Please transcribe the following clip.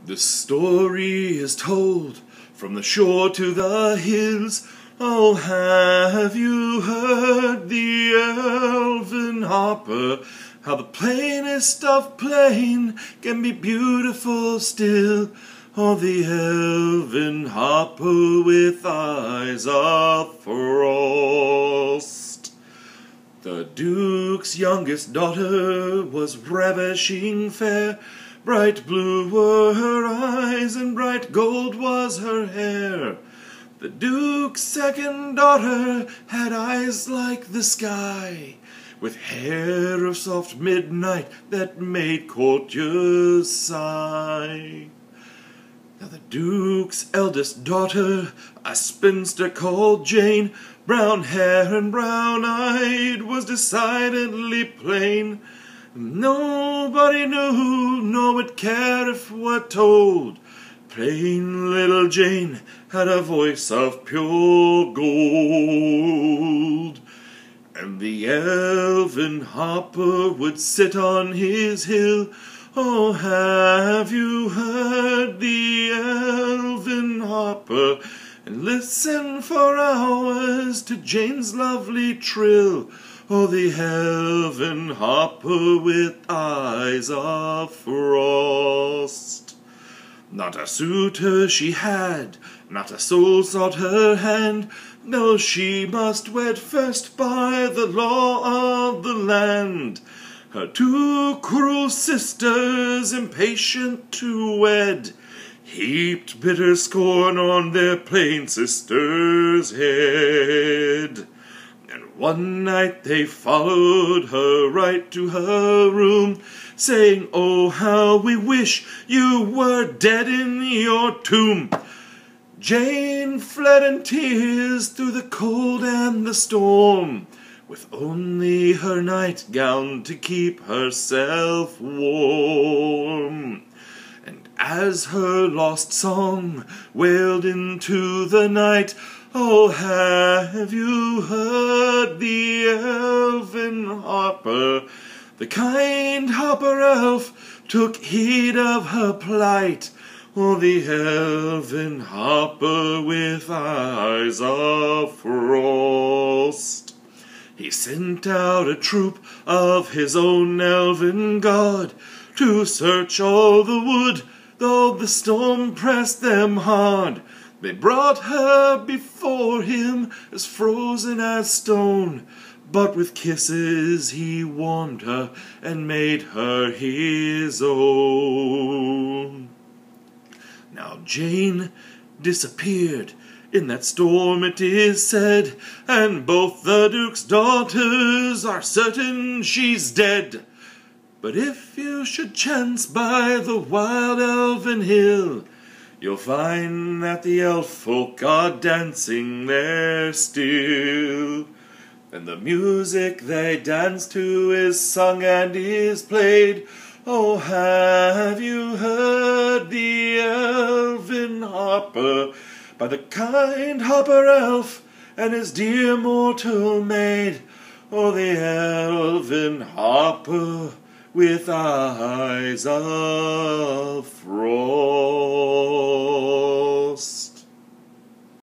The story is told from the shore to the hills. Oh, have you heard the Elven Harper? How the plainest of plain can be beautiful still. Oh, the Elven Harper with eyes of frost. The Duke's youngest daughter was ravishing fair. Bright blue were her eyes, and bright gold was her hair. The Duke's second daughter had eyes like the sky, with hair of soft midnight that made courtiers sigh. Now the Duke's eldest daughter, a spinster called Jane, brown hair and brown-eyed, was decidedly plain. Nobody knew, nor would care if were told. Plain little Jane had a voice of pure gold. And the Elven Harper would sit on his hill. Oh, have you heard the Elven Harper? And listen for hours to Jane's lovely trill. Oh, the Elven Harper with eyes of frost. Not a suitor she had, not a soul sought her hand. No, she must wed first by the law of the land. Her two cruel sisters, impatient to wed, heaped bitter scorn on their plain sister's head. And one night they followed her right to her room, saying, "Oh, how we wish you were dead in your tomb." Jane fled in tears through the cold and the storm, with only her nightgown to keep herself warm. And as her lost song wailed into the night, oh, have you heard the Elven Harper? The kind harper elf took heed of her plight. Oh, the Elven Harper with eyes of frost. He sent out a troop of his own elven guard to search all the wood, though the storm pressed them hard. They brought her before him as frozen as stone, but with kisses he warmed her and made her his own. Now Jane disappeared in that storm, it is said, and both the Duke's daughters are certain she's dead. But if you should chance by the wild elven hill, you'll find that the elf folk are dancing there still. And the music they dance to is sung and is played. Oh, have you heard the Elven Harper, by the kind harper elf and his dear mortal maid? Oh, the Elven Harper with eyes of frost.